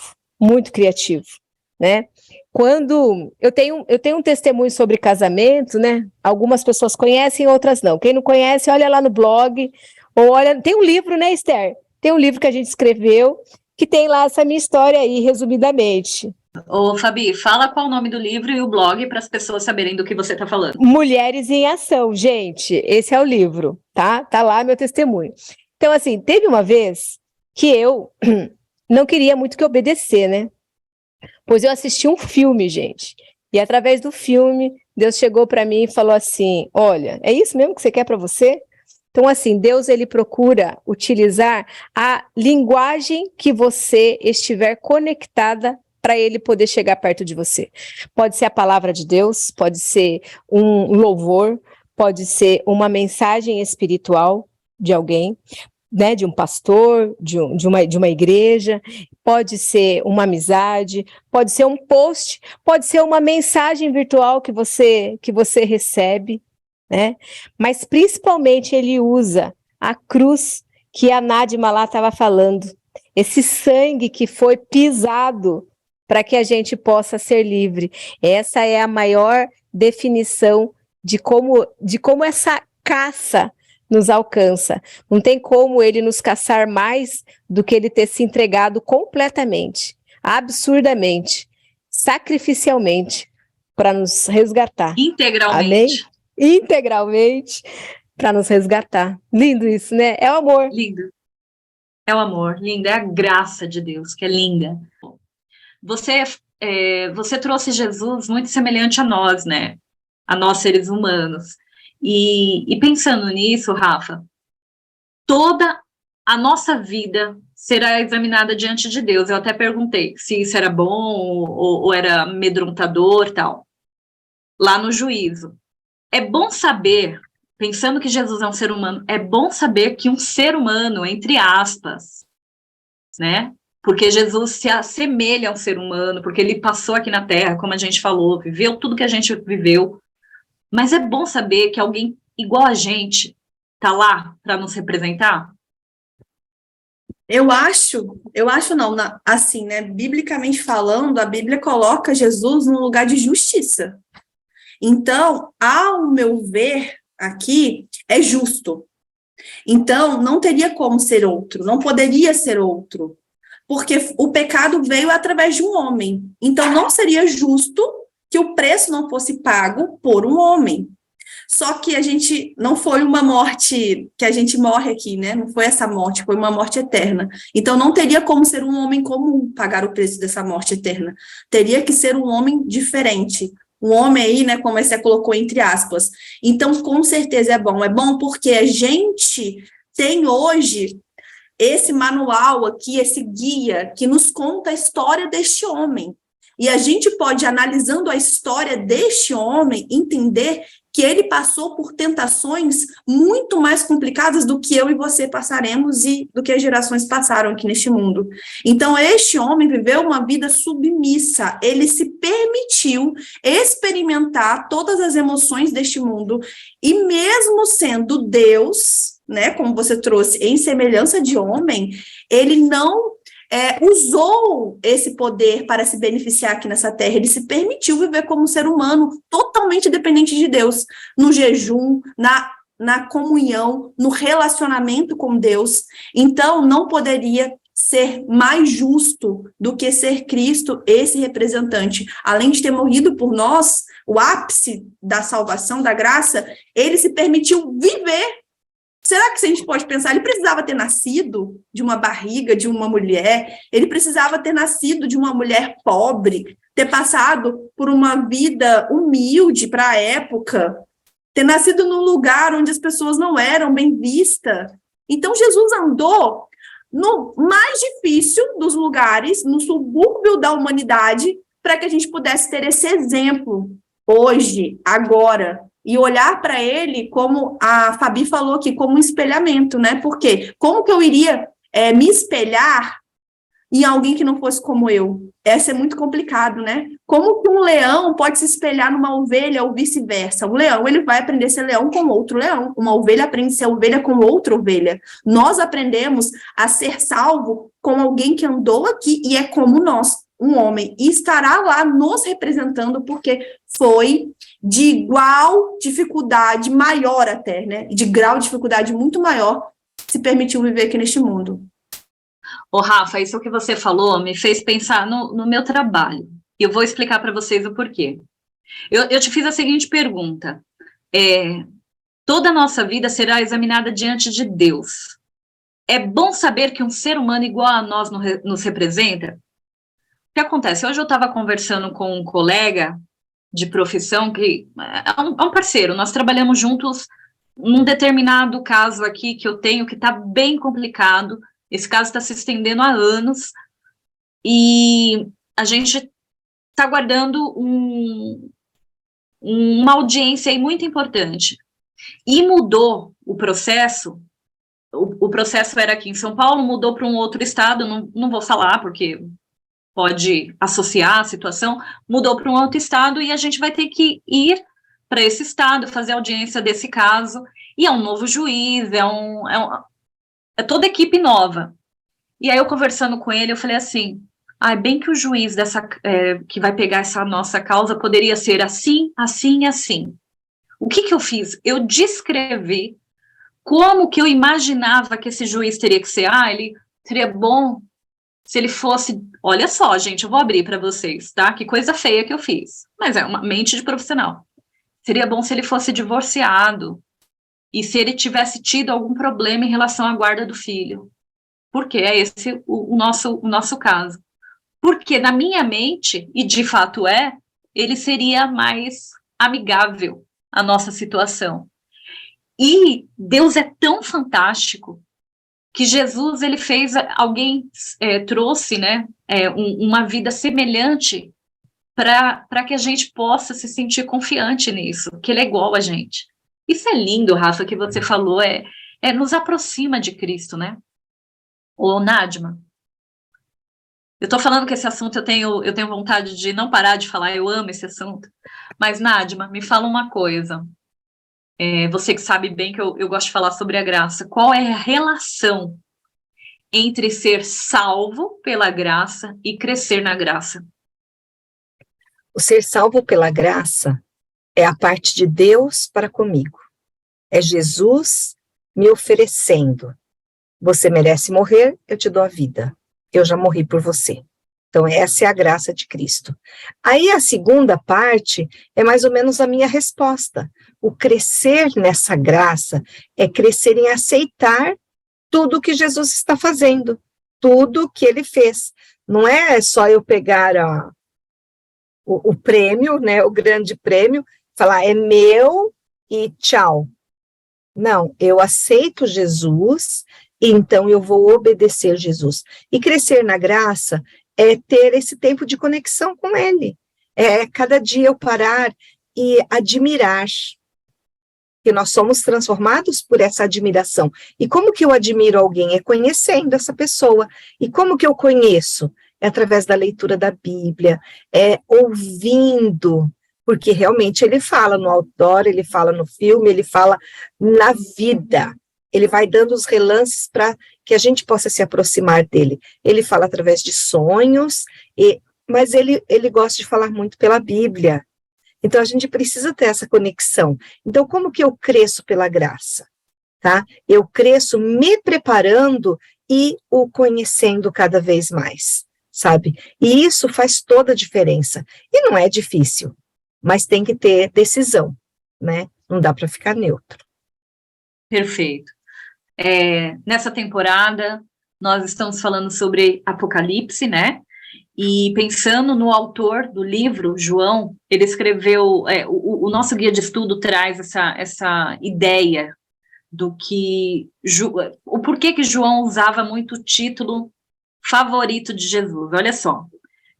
né? Quando eu tenho um testemunho sobre casamento, né? Algumas pessoas conhecem, outras não. Quem não conhece, olha lá no blog, ou olha, tem um livro, né, Esther? Tem um livro que a gente escreveu, que tem lá essa minha história aí, resumidamente. Ô, Fabi, fala qual o nome do livro e o blog para as pessoas saberem do que você está falando. Mulheres em Ação, gente, esse é o livro, tá? Tá lá meu testemunho. Então, assim, teve uma vez que eu não queria muito que obedecer, né? Pois eu assisti um filme, gente, e através do filme, Deus chegou para mim e falou assim, olha, é isso mesmo que você quer para você? Então, assim, Deus, ele procura utilizar a linguagem que você estiver conectada para ele poder chegar perto de você. Pode ser a palavra de Deus, pode ser um louvor, pode ser uma mensagem espiritual de alguém, né, de um pastor, de uma igreja, pode ser uma amizade, pode ser um post, pode ser uma mensagem virtual que você recebe, né? Mas principalmente ele usa a cruz que a Nádia lá estava falando, esse sangue que foi pisado para que a gente possa ser livre. Essa é a maior definição de como essa caça nos alcança. Não tem como ele nos caçar mais do que ele ter se entregado completamente, absurdamente, sacrificialmente, para nos resgatar. Integralmente. Amém? Integralmente, para nos resgatar. Lindo isso, né? É o amor. Lindo. É o amor, lindo. É a graça de Deus, que é linda. Você trouxe Jesus muito semelhante a nós, né? A nós, seres humanos. E pensando nisso, Rafa, toda a nossa vida será examinada diante de Deus. Eu até perguntei se isso era bom ou era amedrontador, tal. Lá no juízo. É bom saber, pensando que Jesus é um ser humano, é bom saber que um ser humano, entre aspas, né? Porque Jesus se assemelha a um ser humano, porque ele passou aqui na Terra, como a gente falou, viveu tudo que a gente viveu. Mas é bom saber que alguém igual a gente está lá para nos representar? Eu acho não, assim, né, biblicamente falando, a Bíblia coloca Jesus num lugar de justiça. Então, ao meu ver, aqui, é justo. Então, não teria como ser outro, não poderia ser outro, porque o pecado veio através de um homem. Então, não seria justo que o preço não fosse pago por um homem. Só que a gente não foi uma morte que a gente morre aqui, né? Não foi essa morte, foi uma morte eterna. Então não teria como ser um homem comum pagar o preço dessa morte eterna. Teria que ser um homem diferente. Um homem aí, né, como você colocou entre aspas. Então, com certeza é bom. É bom porque a gente tem hoje esse manual aqui, esse guia, que nos conta a história deste homem. E a gente pode, analisando a história deste homem, entender que ele passou por tentações muito mais complicadas do que eu e você passaremos e do que as gerações passaram aqui neste mundo. Então, este homem viveu uma vida submissa, ele se permitiu experimentar todas as emoções deste mundo, e mesmo sendo Deus, né, como você trouxe, em semelhança de homem, ele não usou esse poder para se beneficiar aqui nessa terra. Ele se permitiu viver como um ser humano totalmente dependente de Deus, no jejum, na comunhão, no relacionamento com Deus. Então, não poderia ser mais justo do que ser Cristo, esse representante. Além de ter morrido por nós, o ápice da salvação, da graça, ele se permitiu viver. Será que a gente pode pensar, ele precisava ter nascido de uma barriga de uma mulher, ele precisava ter nascido de uma mulher pobre, ter passado por uma vida humilde para a época, ter nascido num lugar onde as pessoas não eram bem vistas. Então, Jesus andou no mais difícil dos lugares, no subúrbio da humanidade, para que a gente pudesse ter esse exemplo hoje, agora, e olhar para ele, como a Fabi falou aqui, como um espelhamento, né? Porque como que eu iria me espelhar em alguém que não fosse como eu? Essa é muito complicado, né? Como que um leão pode se espelhar numa ovelha ou vice-versa? O leão, ele vai aprender a ser leão com outro leão. Uma ovelha aprende a ser ovelha com outra ovelha. Nós aprendemos a ser salvo com alguém que andou aqui e é como nós, um homem, e estará lá nos representando, porque foi de igual dificuldade, maior até, né? De grau de dificuldade muito maior, se permitiu viver aqui neste mundo. Ô, Rafa, isso que você falou me fez pensar no meu trabalho. E eu vou explicar para vocês o porquê. Eu te fiz a seguinte pergunta. Toda a nossa vida será examinada diante de Deus. É bom saber que um ser humano igual a nós nos representa? O que acontece? Hoje eu estava conversando com um colega de profissão que é um parceiro. Nós trabalhamos juntos num determinado caso aqui que eu tenho, que está bem complicado. Esse caso está se estendendo há anos e a gente está aguardando uma audiência aí muito importante. E mudou o processo. O processo era aqui em São Paulo, mudou para um outro estado, não vou falar porque pode associar a situação, mudou para um outro estado e a gente vai ter que ir para esse estado, fazer audiência desse caso, e é um novo juiz, é toda equipe nova. E aí eu conversando com ele, eu falei assim, bem que o juiz que vai pegar essa nossa causa poderia ser assim, assim e assim. O que eu fiz? Eu descrevi como que eu imaginava que esse juiz teria que ser. Ele seria bom se ele fosse... Olha só, gente, eu vou abrir para vocês, tá? Que coisa feia que eu fiz. Mas é uma mente de profissional. Seria bom se ele fosse divorciado e se ele tivesse tido algum problema em relação à guarda do filho. Porque é esse o nosso caso. Porque na minha mente, e de fato ele seria mais amigável à nossa situação. E Deus é tão fantástico que Jesus, ele fez, trouxe, né, uma vida semelhante para que a gente possa se sentir confiante nisso, que ele é igual a gente. Isso é lindo, Rafa, que você falou, nos aproxima de Cristo, né? Ô, Nadma, eu estou falando que esse assunto eu tenho vontade de não parar de falar, eu amo esse assunto, mas, Nadma, me fala uma coisa. Você que sabe bem que eu gosto de falar sobre a graça, qual é a relação entre ser salvo pela graça e crescer na graça? O ser salvo pela graça é a parte de Deus para comigo. É Jesus me oferecendo. Você merece morrer, eu te dou a vida. Eu já morri por você. Então, essa é a graça de Cristo. Aí, a segunda parte é mais ou menos a minha resposta. O crescer nessa graça é crescer em aceitar tudo que Jesus está fazendo, tudo que ele fez. Não é só eu pegar o prêmio, né, o grande prêmio, falar é meu e tchau. Não, eu aceito Jesus, então eu vou obedecer Jesus. E crescer na graça é ter esse tempo de conexão com ele. É cada dia eu parar e admirar, que nós somos transformados por essa admiração. E como que eu admiro alguém? É conhecendo essa pessoa. E como que eu conheço? É através da leitura da Bíblia, é ouvindo, porque realmente ele fala no outdoor, ele fala no filme, ele fala na vida. Ele vai dando os relances para que a gente possa se aproximar dele. Ele fala através de sonhos, mas ele gosta de falar muito pela Bíblia. Então, a gente precisa ter essa conexão. Então, como que eu cresço pela graça? Tá? Eu cresço me preparando e o conhecendo cada vez mais, sabe? E isso faz toda a diferença. E não é difícil, mas tem que ter decisão, né? Não dá para ficar neutro. Perfeito. Nessa temporada, nós estamos falando sobre Apocalipse, né? E pensando no autor do livro, João, ele escreveu, o nosso guia de estudo traz essa ideia do que, o porquê que João usava muito o título favorito de Jesus. Olha só,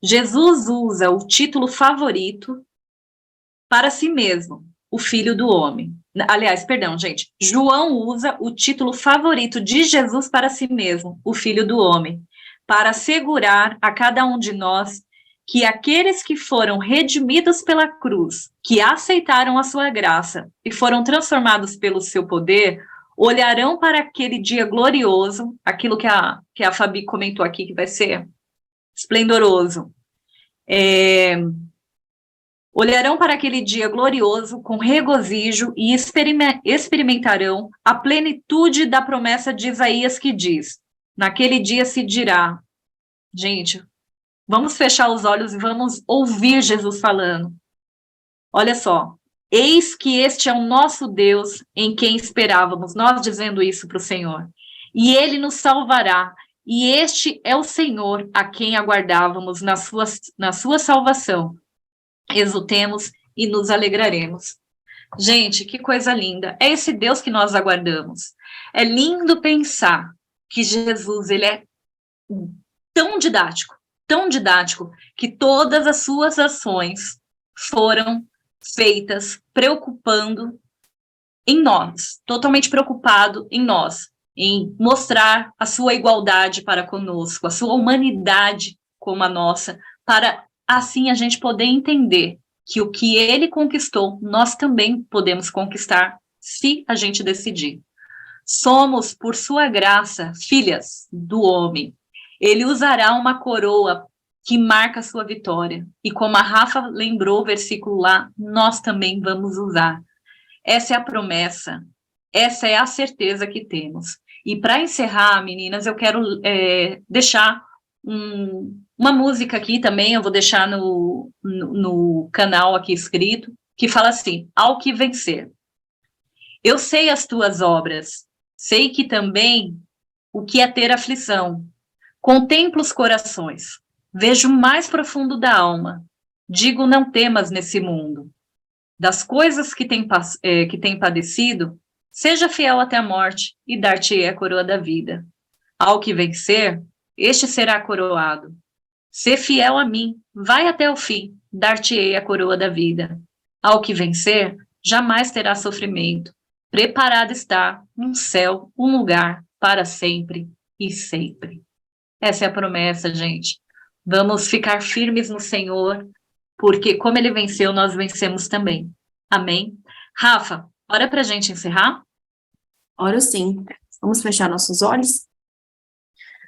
Jesus usa o título favorito para si mesmo, o Filho do Homem. Aliás, perdão, gente, João usa o título favorito de Jesus para si mesmo, o Filho do Homem, para assegurar a cada um de nós que aqueles que foram redimidos pela cruz, que aceitaram a sua graça e foram transformados pelo seu poder, olharão para aquele dia glorioso, aquilo que a Fabi comentou aqui, que vai ser esplendoroso. Olharão para aquele dia glorioso com regozijo e experimentarão a plenitude da promessa de Isaías que diz: naquele dia se dirá, gente, vamos fechar os olhos e vamos ouvir Jesus falando. Olha só, eis que este é o nosso Deus em quem esperávamos, nós dizendo isso para o Senhor, e ele nos salvará, e este é o Senhor a quem aguardávamos na sua salvação. Exultemos e nos alegraremos. Gente, que coisa linda, é esse Deus que nós aguardamos. É lindo pensar que Jesus, ele é tão didático, que todas as suas ações foram feitas preocupando em nós, totalmente preocupado em nós, em mostrar a sua igualdade para conosco, a sua humanidade como a nossa, para assim a gente poder entender que o que ele conquistou, nós também podemos conquistar, se a gente decidir. Somos, por sua graça, filhas do homem. Ele usará uma coroa que marca a sua vitória. E como a Rafa lembrou o versículo lá, nós também vamos usar. Essa é a promessa, essa é a certeza que temos. E para encerrar, meninas, eu quero deixar uma música aqui também, eu vou deixar no canal aqui escrito, que fala assim: ao que vencer. Eu sei as tuas obras, sei que também o que é ter aflição. Contemplo os corações, vejo o mais profundo da alma. Digo, não temas nesse mundo. Das coisas que tem padecido, seja fiel até a morte e dar-te-ei a coroa da vida. Ao que vencer, este será coroado. Sê fiel a mim, vai até o fim, dar-te-ei a coroa da vida. Ao que vencer, jamais terá sofrimento. Preparado está um céu, um lugar para sempre e sempre. Essa é a promessa, gente. Vamos ficar firmes no Senhor, porque como ele venceu, nós vencemos também. Amém? Rafa, ora para a gente encerrar? Oro sim. Vamos fechar nossos olhos?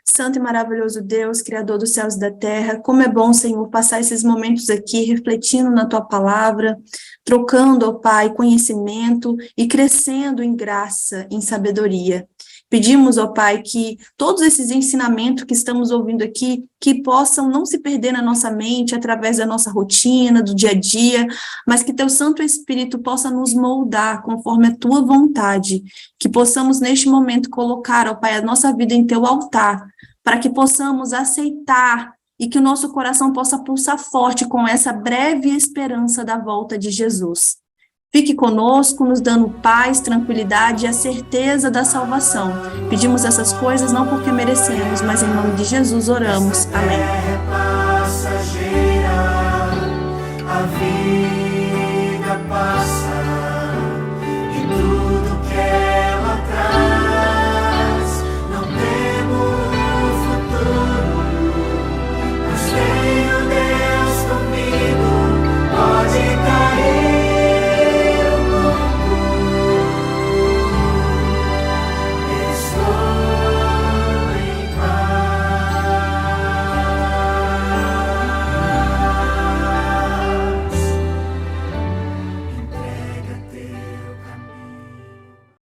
Santo e maravilhoso Deus, Criador dos céus e da terra, como é bom, Senhor, passar esses momentos aqui refletindo na Tua palavra, trocando, ó Pai, conhecimento e crescendo em graça, em sabedoria. Pedimos, ó Pai, que todos esses ensinamentos que estamos ouvindo aqui, que possam não se perder na nossa mente, através da nossa rotina, do dia a dia, mas que Teu Santo Espírito possa nos moldar conforme a Tua vontade, que possamos neste momento colocar, ó Pai, a nossa vida em Teu altar, para que possamos aceitar e que o nosso coração possa pulsar forte com essa breve esperança da volta de Jesus. Fique conosco, nos dando paz, tranquilidade e a certeza da salvação. Pedimos essas coisas não porque merecemos, mas em nome de Jesus oramos. Amém.